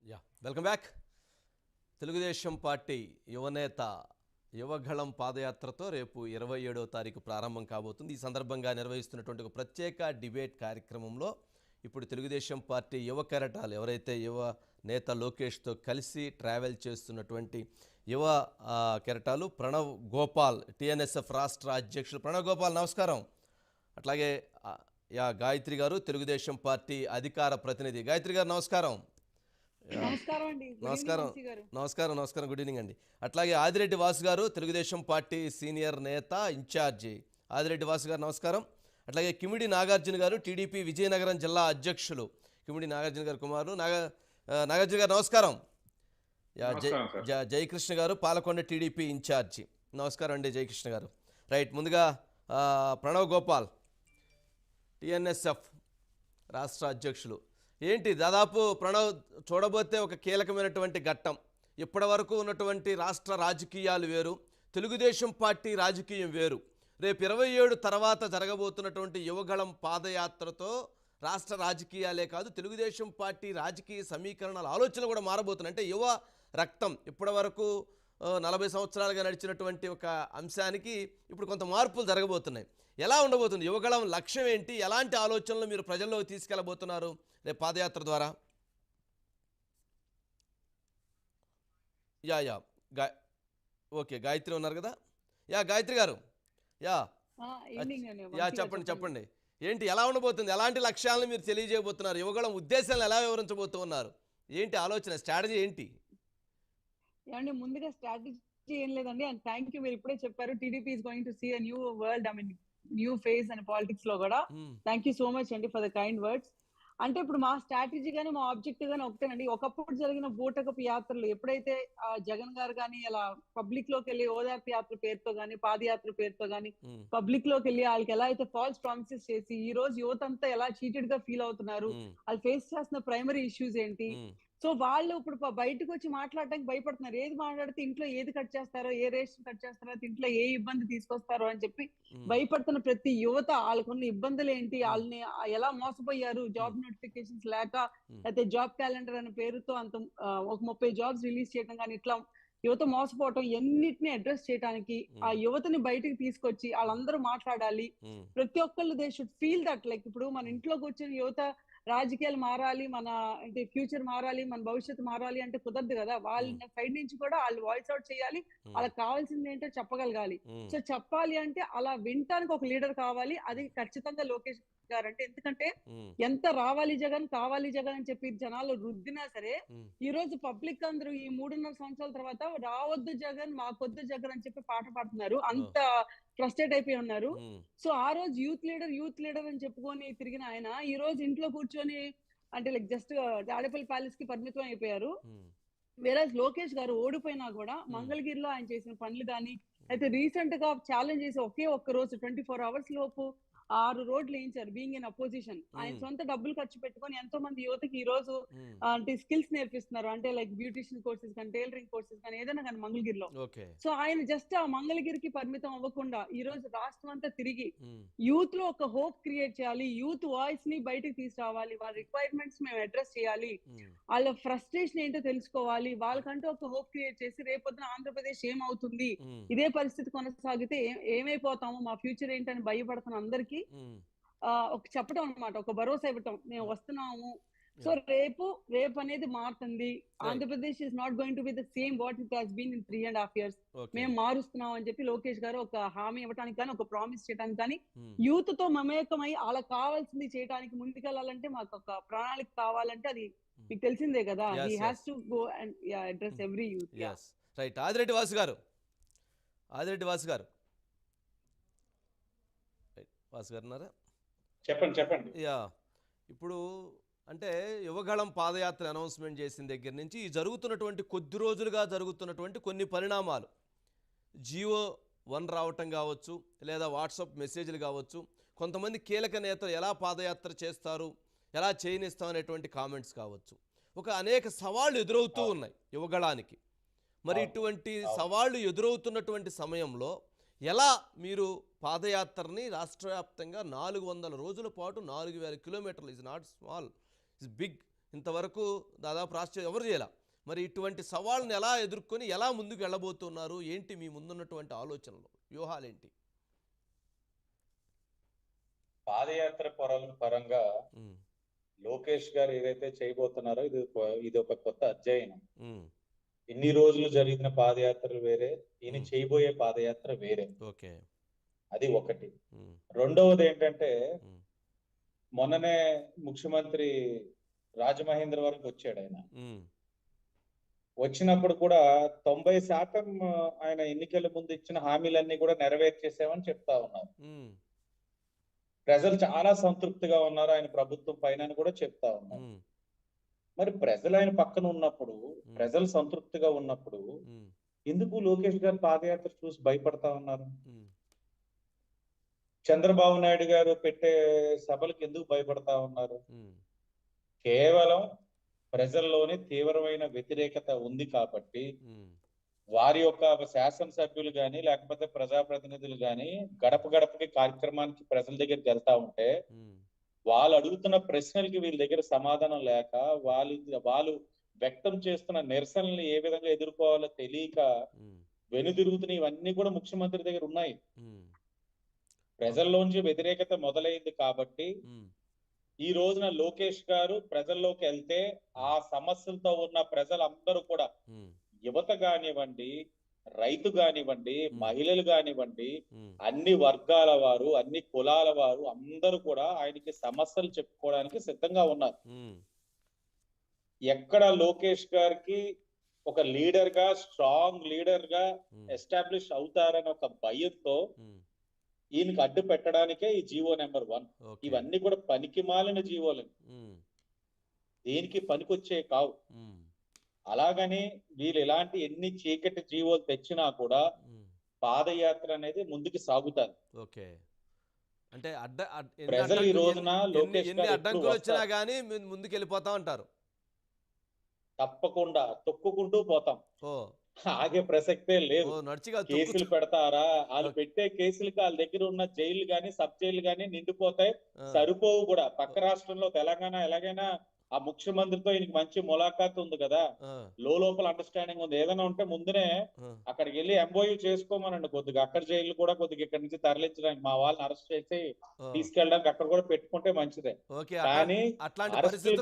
Yeah welcome back. Telugu Desam party యువనేత యువగళం పాదయాత్రతో రేపు 27వ తారీఖు ప్రారంభం కాబోతుంది. ఈ సందర్భంగా నిర్వహిస్తున్నటువంటి ఒక ప్రత్యేక డిబేట్ కార్యక్రమంలో ఇప్పుడు తెలుగుదేశం పార్టీ యువ కెరటాలు ఎవరైతే యువ నేత లోకేష్తో కలిసి ట్రావెల్ చేస్తున్నటువంటి యువ కెరటాలు ప్రణవ్ గోపాల్, టీఎన్ఎస్ఎఫ్ రాష్ట్ర అధ్యక్షులు. ప్రణవ్ గోపాల్ నమస్కారం. అట్లాగే గాయత్రి గారు, తెలుగుదేశం పార్టీ అధికార ప్రతినిధి. గాయత్రి గారు నమస్కారం. నమస్కారం. నమస్కారం. నమస్కారం. గుడ్ ఈవినింగ్ అండి. అట్లాగే ఆదిరెడ్డి వాసు గారు, తెలుగుదేశం పార్టీ సీనియర్ నేత ఇన్ఛార్జి. ఆదిరెడ్డి వాసు గారు నమస్కారం. అట్లాగే కిమిడి నాగార్జున గారు, టీడీపీ విజయనగరం జిల్లా అధ్యక్షులు. కిమిడి నాగార్జున గారు కుమారులు. నాగార్జున గారు నమస్కారం. జయకృష్ణ గారు, పాలకొండ టీడీపీ ఇన్ఛార్జి. నమస్కారం అండి జయకృష్ణ గారు. రైట్, ముందుగా ప్రణవ్ గోపాల్, టీఎన్ఎస్ఎఫ్ రాష్ట్ర అధ్యక్షులు. ఏంటి దాదాపు ప్రణవ్ చూడబోతే ఒక కీలకమైనటువంటి ఘట్టం. ఇప్పటి వరకు ఉన్నటువంటి రాష్ట్ర రాజకీయాలు వేరు, తెలుగుదేశం పార్టీ రాజకీయం వేరు. రేపు 27 తర్వాత జరగబోతున్నటువంటి యువగళం పాదయాత్రతో రాష్ట్ర రాజకీయాలే కాదు, తెలుగుదేశం పార్టీ రాజకీయ సమీకరణాల ఆలోచనలు కూడా మారబోతున్నాయి. అంటే యువ రక్తం ఇప్పటి వరకు 40 సంవత్సరాలుగా నడిచినటువంటి ఒక అంశానికి ఇప్పుడు కొంత మార్పులు జరగబోతున్నాయి. ఎలా ఉండబోతుంది యువగళం లక్ష్యం ఏంటి? ఎలాంటి ఆలోచనలు మీరు ప్రజల్లోకి తీసుకెళ్లబోతున్నారు రేపు పాదయాత్ర ద్వారా? ఓకే, గాయత్రి ఉన్నారు కదా. గాయత్రి గారు, చెప్పండి ఏంటి, ఎలా ఉండబోతుంది? ఎలాంటి లక్ష్యాలను మీరు తెలియజేయబోతున్నారు? యువగళం ఉద్దేశాలను ఎలా వివరించబోతున్నారు? ఏంటి ఆలోచన, స్ట్రాటజీ ఏంటి? ముందుగా స్ట్రాటజీ ఏం లేదండి. అండ్ థ్యాంక్ యూ, మీరు ఇప్పుడే చెప్పారు TDP is going to see a new world, I mean new phase and politics లో కూడా. థ్యాంక్ యూ సో మచ్ అండి ఫర్ ద కైండ్ వర్డ్స్. అంటే ఇప్పుడు మా స్ట్రాటజీ గానీ మా ఆబ్జెక్టివ్ గానీ ఒకటేనండి. ఒకప్పుడు జరిగిన బూటకపు యాత్రలు ఎప్పుడైతే జగన్ గారు గానీ అలా పబ్లిక్ లోకి వెళ్ళి ఓదార్పు యాత్ర పేరుతో గానీ పాదయాత్ర పేరుతో గానీ పబ్లిక్ లోకి వెళ్ళి వాళ్ళకి ఎలా అయితే ఫాల్స్ ప్రామిసెస్ చేసి ఈ రోజు యువత అంతా ఎలా చీటెడ్ గా ఫీల్ అవుతున్నారు, వాళ్ళు ఫేస్ చేస్తున్న ప్రైమరీ ఇష్యూస్ ఏంటి, సో వాళ్ళు ఇప్పుడు బయటకు వచ్చి మాట్లాడటానికి భయపడుతున్నారు. ఏది మాట్లాడితే ఇంట్లో ఏది కట్ చేస్తారో, ఏ రేషన్ కట్ చేస్తారో, ఇంట్లో ఏ ఇబ్బంది తీసుకొస్తారో అని చెప్పి భయపడుతున్న ప్రతి యువత వాళ్ళకున్న ఇబ్బందులు ఏంటి, వాళ్ళని ఎలా మోసపోయారు, జాబ్ నోటిఫికేషన్స్ లేక, అయితే జాబ్ క్యాలెండర్ అనే పేరుతో అంత ఒక 30 జాబ్స్ రిలీజ్ చేయడం కానీ ఇట్లా యువత మోసపోవటం, ఎన్నిటిని అడ్రస్ చేయడానికి ఆ యువతని బయటకు తీసుకొచ్చి వాళ్ళందరూ మాట్లాడాలి. ప్రతి ఒక్కళ్ళు they should feel that like ఇప్పుడు మన ఇంట్లో కూర్చొని యువత రాజకీయాలు మారాలి, మన అంటే ఫ్యూచర్ మారాలి, మన భవిష్యత్తు మారాలి అంటే కుదరదు కదా. వాళ్ళ సైడ్ నుంచి కూడా వాళ్ళు వాయిస్ అవుట్ చేయాలి, వాళ్ళకి కావాల్సింది ఏంటో చెప్పగలగాలి. సో చెప్పాలి అంటే అలా వినటానికి ఒక లీడర్ కావాలి. అది ఖచ్చితంగా లోకేష్ గారు. అంటే ఎందుకంటే ఎంత రావాలి జగన్ కావాలి జగన్ అని చెప్పి జనాలు రుద్దినా సరే ఈ రోజు పబ్లిక్ అందరూ ఈ 3.5 సంవత్సరాల తర్వాత రావద్దు జగన్ మాకొద్దు జగన్ అని చెప్పి పాట పాడుతున్నారు. అంత ఫ్రస్ట్రేట్ అయిపోయి ఉన్నారు. సో ఆ రోజు యూత్ లీడర్ అని చెప్పుకొని తిరిగిన ఆయన ఈ రోజు ఇంట్లో కూర్చొని అంటే లైక్ జస్ట్ తాడేపల్లి ప్యాలెస్ కి పరిమితం అయిపోయారు. వేరే లోకేష్ గారు ఓడిపోయినా కూడా మంగళగిరిలో ఆయన చేసిన పనులు కానీ, అయితే రీసెంట్ గా ఛాలెంజ్ చేసి ఒకే ఒక్క రోజు 24 hours లోపు 6 రోడ్లు వేయించారు. బీయింగ్ ఇన్ అపోజిషన్ ఆయన సొంత డబ్బులు ఖర్చు పెట్టుకొని ఎంతో మంది యువతకి ఈ రోజు అంటే స్కిల్స్ నేర్పిస్తున్నారు. అంటే లైక్ బ్యూటిషియన్ కోర్సెస్ కానీ, టైలరింగ్ కోర్సెస్ కానీ, ఏదైనా కానీ మంగళగిరిలో. సో ఆయన జస్ట్ ఆ మంగళగిరికి పరిమితం అవ్వకుండా ఈ రోజు రాష్ట్రం అంతా తిరిగి యూత్ లో ఒక హోప్ క్రియేట్ చేయాలి, యూత్ వాయిస్ ని బయటకు తీసుకురావాలి, వాళ్ళ రిక్వైర్మెంట్స్ మేము అడ్రస్ చేయాలి, వాళ్ళ ఫ్రస్ట్రేషన్ ఏంటో తెలుసుకోవాలి, వాళ్ళకంటూ ఒక హోప్ క్రియేట్ చేసి రేపొద్దున ఆంధ్రప్రదేశ్ ఏమవుతుంది, ఇదే పరిస్థితి కొనసాగితే ఏమైపోతాము, మా ఫ్యూచర్ ఏంటని భయపడుతున్న అందరికీ ఒక చెప్పడం అన్నమాట, ఒక భరోసా ఇవ్వటం, మేము వస్తున్నాము. సో రేపు అనేది మారుతుంది. Andhra Pradesh is not going to be the same what it has been in 3.5 years. మేము మారుస్తున్నాం అని చెప్పి లోకేష్ గారు ఒక హామీ ఇవ్వడానికి కానీ, ఒక ప్రామిస్ చేయడానికి కానీ, యూత్ తో మమేకమై అలా కావాల్సింది చేయడానికి ముందుకెళ్లాలంటే మాకు ఒక ప్రణాళిక కావాలంటే అది మీకు తెలిసిందే కదా. He has to go and address every youth. Right. Adireddy Vasu గారు ఉన్నారా? చెప్పండి. ఇప్పుడు అంటే యువగళం పాదయాత్ర అనౌన్స్మెంట్ చేసిన దగ్గర నుంచి జరుగుతున్నటువంటి కొద్ది రోజులుగా జరుగుతున్నటువంటి కొన్ని పరిణామాలు, జియో 1 రావటం కావచ్చు, లేదా వాట్సాప్ మెసేజ్లు కావచ్చు, కొంతమంది కీలక నేతలు ఎలా పాదయాత్ర చేస్తారు, ఎలా చేయనిస్తాం అనేటువంటి కామెంట్స్ కావచ్చు, ఒక అనేక సవాళ్లు ఎదురవుతూ ఉన్నాయి యువగళానికి. మరి ఇటువంటి సవాళ్లు ఎదురవుతున్నటువంటి సమయంలో ఎలా మీరు పాదయాత్రని రాష్ట్ర వ్యాప్తంగా 400 రోజుల పాటు 4000 కిలోమీటర్లు, is not small, is big, ఇంతవరకు దాదాపు రాష్ట్రం ఎవరు చేయాల. మరి ఇటువంటి సవాళ్ళను ఎలా ఎదుర్కొని ఎలా ముందుకు వెళ్ళబోతున్నారు? ఏంటి మీ ముందున్నటువంటి ఆలోచనలు, వ్యూహాలేంటి? పాదయాత్ర పరంగా ఉమ్, లోకేష్ గారు ఏదైతే చేయబోతున్నారో ఇది ఒక కొత్త అధ్యయనం. ఉమ్, ఇన్ని రోజులు జరిగిన పాదయాత్రలు వేరే, ఈయన ఉమ్. చేయబోయే పాదయాత్ర వేరే. ఓకే. అది ఒకటి. ఉమ్, రెండవది ఏంటంటే, ఉమ్, మొన్ననే ముఖ్యమంత్రి రాజమహేంద్రవరంకి వచ్చాడు ఆయన. ఉమ్, వచ్చినప్పుడు కూడా 90% ఆయన ఎన్నికల ముందు ఇచ్చిన హామీలన్నీ కూడా నెరవేర్చేసామని చెప్తా ఉన్నారు. ఉమ్, ప్రజలు చాలా సంతృప్తిగా ఉన్నారు ఆయన ప్రభుత్వం పైన అని కూడా చెప్తా ఉన్నారు. ఉమ్, మరి ప్రజలు ఆయన పక్కన ఉన్నప్పుడు, ప్రజలు సంతృప్తిగా ఉన్నప్పుడు ఉమ్, ఎందుకు లోకేష్ గారు పాదయాత్ర చూసి భయపడతా ఉన్నారు? ఉమ్, చంద్రబాబు నాయుడు గారు పెట్టే సభలకు ఎందుకు భయపడతా ఉన్నారు? ఉమ్, కేవలం ప్రజల్లోనే తీవ్రమైన వ్యతిరేకత ఉంది కాబట్టి ఉమ్, వారి యొక్క శాసనసభ్యులు గాని లేకపోతే ప్రజాప్రతినిధులు గాని గడప గడపకి కార్యక్రమానికి ప్రజల దగ్గరికి వెళ్తా ఉంటే ఉమ్, వాళ్ళు అడుగుతున్న ప్రశ్నలకి వీళ్ళ దగ్గర సమాధానం లేక వాళ్ళు వ్యక్తం చేస్తున్న నిరసనల్ని ఏ విధంగా ఎదుర్కోవాలో తెలియక ఉమ్, వెనుదిరుగుతున్న ఇవన్నీ కూడా ముఖ్యమంత్రి దగ్గర ఉన్నాయి. ఉమ్, ప్రజల్లోంచి వ్యతిరేకత మొదలైంది కాబట్టి ఉమ్, ఈ రోజున లోకేష్ గారు ప్రజల్లోకి వెళ్తే ఆ సమస్యలతో ఉన్న ప్రజలందరూ కూడా, ఉమ్, యువత కానివ్వండి, రైతు కానివ్వండి, మహిళలు కానివ్వండి, ఉమ్, అన్ని వర్గాల వారు, అన్ని కులాల వారు అందరూ కూడా ఆయనకి సమస్యలు చెప్పుకోవడానికి సిద్ధంగా ఉన్నారు. ఉమ్, ఎక్కడ లోకేష్ గారికి ఒక లీడర్ గా, స్ట్రాంగ్ లీడర్ గా ఉమ్, ఎస్టాబ్లిష్ అవుతారని ఒక భయంతో ఉమ్, ఈయనకి అడ్డు పెట్టడానికే ఈ జీవో నెంబర్ 1. ఓకే. ఇవన్నీ కూడా పనికి మాలిన జీవోలు, ఉమ్, దేనికి పనికొచ్చే కావు. ఉమ్, అలాగని వీళ్ళు ఎలాంటి ఎన్ని చీకటి జీవోలు తెచ్చినా కూడా ఉమ్, పాదయాత్ర అనేది ముందుకు సాగుతారు. ఓకే. అంటే ప్రజలు ఈ రోజున లోకేష్ ఎన్ని గారు అడ్డంకులు ఎప్పుడు వచ్చినా వస్తారు? కానీ ముందుకు వెళ్ళిపోతా ఉంటారు. తప్పకుండా తొక్కుకుంటూ పోతాం, ఓ ఆగే ప్రసక్తే లేదు. ఓ నడిచిగా కేసులు పెడతారా? వాళ్ళు పెట్టే కేసులకి వాళ్ళ దగ్గర ఉన్న జైలు గాని, సబ్ జైలు గాని నిండిపోతాయి, సరిపోవు కూడా. పక్క రాష్ట్రంలో తెలంగాణ ఎలాగైనా ఆ ముఖ్యమంత్రితో ఈయనకి మంచి ములాఖాత్ ఉంది కదా, లోపల అండర్స్టాండింగ్ ఉంది. ఏదైనా ఉంటే ముందునే అక్కడికి వెళ్ళి ఎంఓయూ చేసుకోమనండి. కొద్దిగా అక్కడ జైలు కూడా కొద్దిగా ఇక్కడ నుంచి తరలించడానికి, మా వాళ్ళని అరెస్ట్ చేసి తీసుకెళ్ళడానికి అక్కడ కూడా పెట్టుకుంటే మంచిదే. ఓకే. కానీ అట్లాంటి అరెస్టులు